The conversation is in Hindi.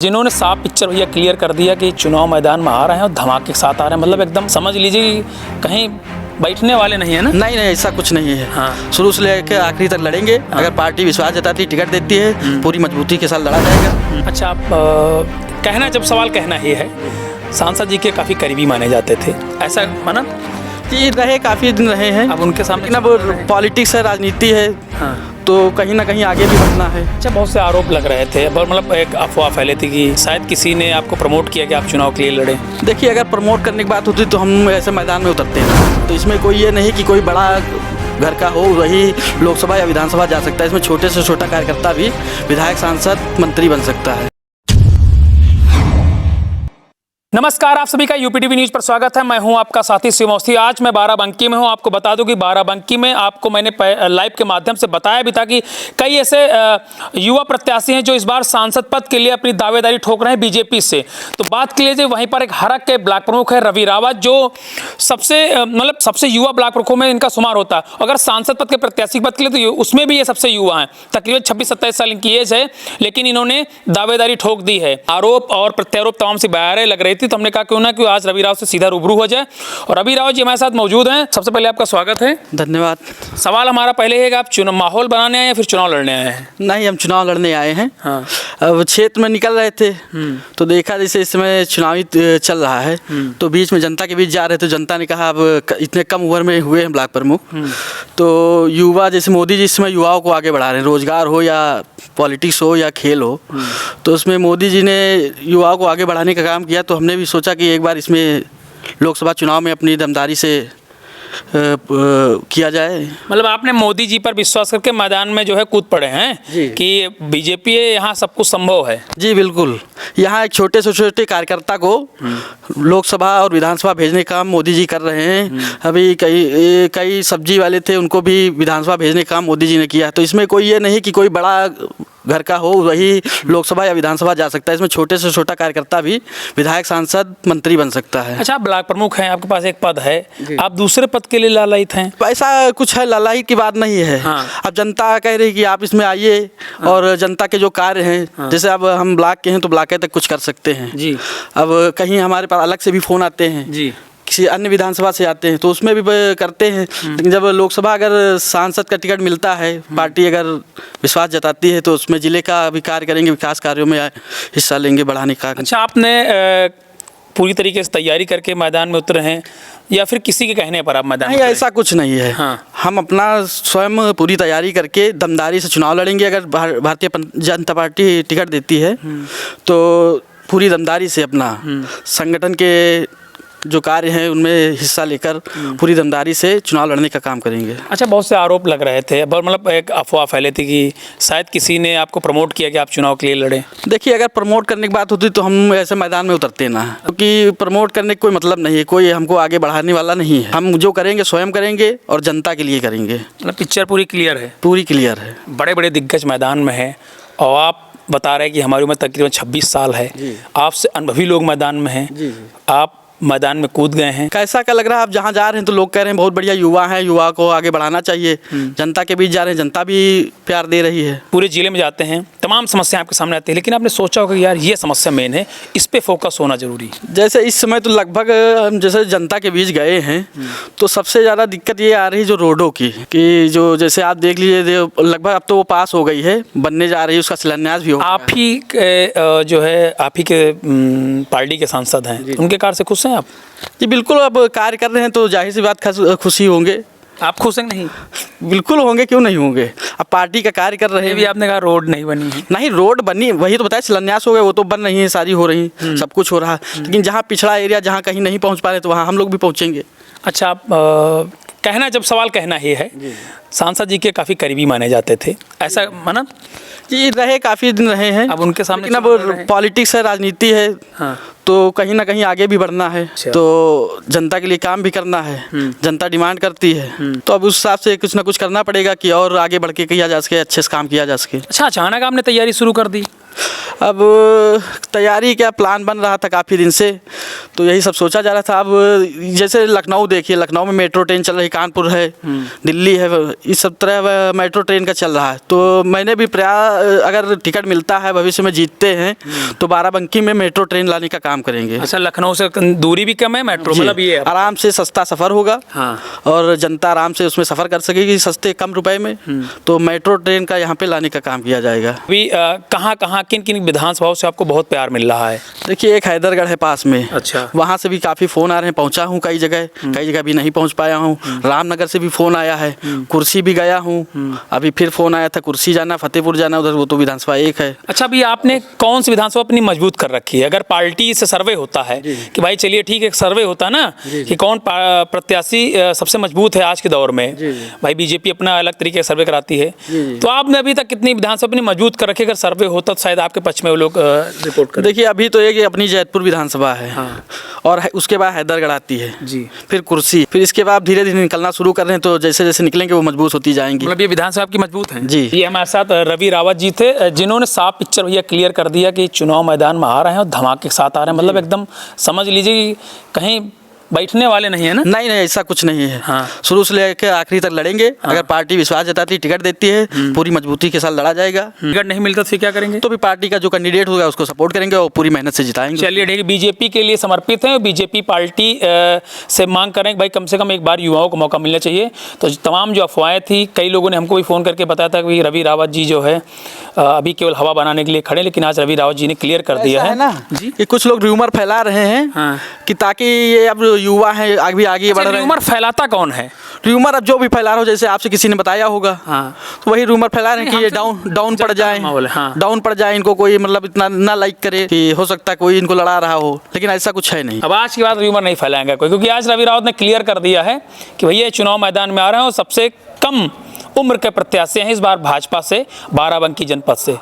जिन्होंने साफ पिक्चर भैया क्लियर कर दिया कि चुनाव मैदान में आ रहे हैं और धमाके के साथ आ रहे हैं, मतलब एकदम समझ लीजिए कि कहीं बैठने वाले नहीं है ना। नहीं ऐसा कुछ नहीं है। हाँ। शुरू से लेकर आखिरी तक लड़ेंगे। हाँ। अगर पार्टी विश्वास जताती है, टिकट देती है, पूरी मजबूती के साथ लड़ा जाएगा। अच्छा, आप कहना, जब सवाल कहना ही है, सांसद जी के काफ़ी करीबी माने जाते थे, ऐसा माना जी रहे, काफ़ी दिन रहे हैं। अब उनके सामने लेकिन अब पॉलिटिक्स है, राजनीति है, हाँ। तो कहीं ना कहीं आगे भी बढ़ना है। अच्छा, बहुत से आरोप लग रहे थे, मतलब एक अफवाह फैली थी कि शायद किसी ने आपको प्रमोट किया कि आप चुनाव के लिए लड़े। देखिए, अगर प्रमोट करने की बात होती तो हम ऐसे मैदान में उतरते हैं। तो इसमें कोई ये नहीं कि कोई बड़ा घर का हो वही लोकसभा या विधानसभा जा सकता है। इसमें छोटे से छोटा कार्यकर्ता भी विधायक, सांसद, मंत्री बन सकता है। नमस्कार, आप सभी का यूपीटीवी न्यूज पर स्वागत है। मैं हूं आपका साथी शिव मौसी। आज मैं बाराबंकी में हूं। आपको बता दूं कि बाराबंकी में आपको मैंने लाइव के माध्यम से बताया भी था कि कई ऐसे युवा प्रत्याशी हैं जो इस बार सांसद पद के लिए अपनी दावेदारी ठोक रहे हैं बीजेपी से। तो बात के लिए वहीं पर एक हरक के ब्लॉक प्रमुख है रवि रावत, जो सबसे युवा ब्लॉक प्रमुखों में इनका शुमार होता है। अगर सांसद पद के प्रत्याशी पद के लिए तो उसमें भी ये सबसे युवा हैं। तकरीबन 26-27 साल इनकी एज है, लेकिन इन्होंने दावेदारी ठोक दी है। आरोप और प्रत्यारोप तमाम सी बयारें लग रही थी, तो हमने कहा क्यों ना कि आज रवि रावत से सीधा रूबरू हो जाए। और रवि रावत जी हमारे साथ मौजूद हैं। सबसे पहले आपका स्वागत है। धन्यवाद। सवाल हमारा पहले है कि आप चुनाव माहौल बनाने आए या फिर चुनाव लड़ने आए हैं? नहीं, हम चुनाव लड़ने आए हैं। हाँ। अब क्षेत्र में निकल रहे थे तो देखा जैसे इस समय चुनावी चल रहा है, तो बीच में जनता के बीच जा रहे थे। जनता ने कहा अब इतने कम उम्र में हुए हैं ब्लॉक प्रमुख, तो युवा जैसे मोदी जी इस समय युवाओं को आगे बढ़ा रहे हैं। रोजगार हो या पॉलिटिक्स हो या खेल हो, तो उसमें मोदी जी ने युवाओं को आगे बढ़ाने का काम किया। तो हमने भी सोचा कि एक बार इसमें लोकसभा चुनाव में अपनी दमदारी से किया जाए। मतलब आपने मोदी जी पर विश्वास करके मैदान में जो है कूद पड़े हैं कि बीजेपी है, यहाँ सब कुछ संभव है। जी बिल्कुल। यहाँ एक छोटे से छोटे कार्यकर्ता को लोकसभा और विधानसभा भेजने का काम मोदी जी कर रहे हैं। अभी कई सब्जी वाले थे, उनको भी विधानसभा भेजने का काम मोदी जी ने किया। तो इसमें कोई ये नहीं कि कोई बड़ा घर का हो वही लोकसभा या विधानसभा जा सकता है। इसमें छोटे से छोटा कार्यकर्ता भी विधायक, सांसद, मंत्री बन सकता है। अच्छा, आप ब्लॉक प्रमुख हैं, आपके पास एक पद है, आप दूसरे पद के लिए लालायित हैं? ऐसा कुछ है, लालायित की बात नहीं है। हाँ। अब जनता कह रही कि आप इसमें आइए। हाँ। और जनता के जो कार्य हैं, हाँ। जैसे अब हम ब्लॉक के हैं तो ब्लॉक तक कुछ कर सकते हैं जी। अब कहीं हमारे पास अलग से भी फ़ोन आते हैं जी, किसी अन्य विधानसभा से आते हैं, तो उसमें भी करते हैं। लेकिन जब लोकसभा अगर सांसद का टिकट मिलता है, पार्टी अगर विश्वास जताती है, तो उसमें जिले का भी कार्य करेंगे, विकास कार्यों में हिस्सा लेंगे, बढ़ाने का। अच्छा, आपने पूरी तरीके से तैयारी करके मैदान में उतरे हैं या फिर किसी के कहने पर आप मैदान में नहीं, उतरे? ऐसा कुछ नहीं है। हाँ। हम अपना स्वयं पूरी तैयारी करके दमदारी से चुनाव लड़ेंगे। अगर भारतीय जनता पार्टी टिकट देती है तो पूरी दमदारी से अपना संगठन के जो कार्य हैं उनमें हिस्सा लेकर पूरी दमदारी से चुनाव लड़ने का काम करेंगे। अच्छा, बहुत से आरोप लग रहे थे, मतलब एक अफवाह फैली थी कि शायद किसी ने आपको प्रमोट किया कि आप चुनाव के लिए लड़े। देखिए, अगर प्रमोट करने की बात होती तो हम ऐसे मैदान में उतरते ना, क्योंकि प्रमोट करने का कोई मतलब नहीं है। कोई हमको आगे बढ़ाने वाला नहीं है। हम जो करेंगे स्वयं करेंगे और जनता के लिए करेंगे। मतलब पिक्चर पूरी क्लियर है? पूरी क्लियर है। बड़े बड़े दिग्गज मैदान में है और आप बता रहे हैं कि हमारी उम्र तकरीबन 26 साल है, आपसे अनुभवी लोग मैदान में हैं, आप मैदान में कूद गए हैं। कैसा क्या लग रहा है? आप जहाँ जा रहे हैं तो लोग कह रहे हैं बहुत बढ़िया युवा है, युवा को आगे बढ़ाना चाहिए। जनता के बीच जा रहे हैं, जनता भी प्यार दे रही है। पूरे जिले में जाते हैं, तमाम समस्याएं आपके सामने आती है, लेकिन आपने सोचा होगा कि यार ये समस्या मेन है, इस पे फोकस होना जरूरी। जैसे इस समय तो लगभग हम जैसे जनता के बीच गए हैं, तो सबसे ज़्यादा दिक्कत ये आ रही है जो रोडों की, कि जो जैसे आप देख लीजिए लगभग अब तो वो पास हो गई है, बनने जा रही है, उसका शिलान्यास भी हो। आप ही जो है आप ही के पार्टी के सांसद हैं, उनके कार्य से खुश हैं आप? जी बिल्कुल। अब कार्य कर रहे हैं तो जाहिर सी बात खुशी होंगे। आप खुश हैं? नहीं, बिल्कुल होंगे, क्यों नहीं होंगे। अब पार्टी का कार्य कर रहे हैं। भी आपने कहा रोड नहीं बनी है। नहीं, रोड बनी, वही तो बताया, शिलान्यास हो गए, वो तो बन रही है, सारी हो रही, सब कुछ हो रहा है। लेकिन जहाँ पिछड़ा एरिया, जहाँ कहीं नहीं पहुँच पा रहे, तो वहाँ हम लोग भी पहुँचेंगे। अच्छा, आप कहना, जब सवाल कहना ही है, सांसद जी के काफ़ी करीबी माने जाते थे, ऐसा माना? जी रहे, काफ़ी दिन रहे हैं। अब उनके सामने लेकिन अब पॉलिटिक्स है, राजनीति है, हाँ। तो कहीं ना कहीं आगे भी बढ़ना है। तो जनता के लिए काम भी करना है, जनता डिमांड करती है, तो अब उस हिसाब से कुछ ना कुछ करना पड़ेगा कि और आगे बढ़ के किया जा सके, अच्छे से काम किया जा सके। अच्छा, अचानक आपने तैयारी शुरू कर दी? अब तैयारी क्या, प्लान बन रहा था काफ़ी दिन से, तो यही सब सोचा जा रहा था। अब जैसे लखनऊ देखिए, लखनऊ में मेट्रो ट्रेन चल रही, कानपुर है, दिल्ली है, इस सब तरह मेट्रो ट्रेन का चल रहा है। तो मैंने भी अगर टिकट मिलता है, भविष्य में जीतते हैं तो बाराबंकी में मेट्रो ट्रेन लाने का काम करेंगे। अच्छा, लखनऊ से दूरी भी कम है, मेट्रो जी, मतलब ये है। आराम से सस्ता सफ़र होगा। हाँ। और जनता आराम से उसमें सफ़र कर सकेगी सस्ते कम रुपए में। तो मेट्रो ट्रेन का यहाँ पे लाने का काम किया जाएगा। अभी कहाँ किन किन विधानसभाओं से आपको बहुत प्यार मिल रहा है? देखिए, एक हैदरगढ़ है पास में। अच्छा। वहाँ से भी काफ़ी फ़ोन आ रहे हैं, पहुँचा हूँ कई जगह भी नहीं पहुँच पाया हूँ। रामनगर से भी फ़ोन आया है, कुर्सी भी गया हूँ। अभी फिर फ़ोन आया था कुर्सी जाना, फतेहपुर जाना, उधर वो तो विधानसभा एक है। अच्छा, अभी आपने कौन सी विधानसभा अपनी मजबूत कर रखी है? अगर पार्टी से सर्वे होता है कि भाई चलिए ठीक है, सर्वे होता है ना कि कौन प्रत्याशी सबसे मजबूत है आज के दौर में, भाई बीजेपी अपना अलग तरीके से सर्वे कराती है, तो आपने अभी तक कितनी विधानसभा अपनी मजबूत कर रखी है? अगर सर्वे होता तो शायद आपके पक्ष में वो लोग रिपोर्ट कर। देखिए, अभी तो एक अपनी जैतपुर विधानसभा है। हाँ। और उसके बाद हैदरगढ़ आती है जी, फिर कुर्सी, फिर इसके बाद धीरे धीरे निकलना शुरू कर रहे हैं। तो जैसे जैसे निकलेंगे वो मजबूत होती जाएंगी। मतलब ये विधानसभा की मजबूत है जी। ये हमारे साथ रवि रावत जी थे, जिन्होंने साफ पिक्चर भैया क्लियर कर दिया कि चुनाव मैदान में आ रहे हैं और धमाके के साथ आ रहे हैं। मतलब एकदम समझ लीजिए कहीं बैठने वाले नहीं है ना? नहीं, ऐसा कुछ नहीं है। हाँ। शुरू से लेकर आखिरी तक लड़ेंगे। हाँ। अगर पार्टी विश्वास जताती है, टिकट देती है, पूरी मजबूती के साथ लड़ा जाएगा। टिकट नहीं मिलता तो फिर क्या करेंगे? तो भी पार्टी का जो कैंडिडेट होगा उसको सपोर्ट करेंगे और पूरी मेहनत से जिताएंगे। चलिए ठीक है, बीजेपी के लिए समर्पित हैं, बीजेपी पार्टी से मांग करें कि भाई कम से कम एक बार युवाओं को मौका मिलना चाहिए। तो तमाम जो अफवाहें थी, कई लोगों ने हमको भी फ़ोन करके बताया था कि रवि रावत जी जो है अभी केवल हवा बनाने के लिए खड़े, लेकिन आज रवि रावत जी ने क्लियर कर दिया है ना जी कि कुछ लोग र्यूमर फैला रहे हैं। हाँ। कि ताकि ये अब युवा है आगे बढ़ रहे हैं। र्यूमर फैलाता कौन है? र्यूमर अब जो भी फैला रहा हो, जैसे आपसे किसी ने बताया होगा। हाँ। तो वही र्यूमर फैला रहे हैं कि ये डाउन पड़ जाए। हाँ। डाउन पड़ जाए, इनको कोई मतलब इतना ना लाइक करे कि हो सकता है कोई इनको लड़ा रहा हो, लेकिन ऐसा कुछ है नहीं। अब आज की बात र्यूमर नहीं फैलाएंगे कोई, क्योंकि आज रवि रावत ने क्लियर कर दिया है कि भैया चुनाव मैदान में आ रहे हैं और सबसे कम उम्र के प्रत्याशी हैं इस बार भाजपा से, बाराबंकी जनपद से।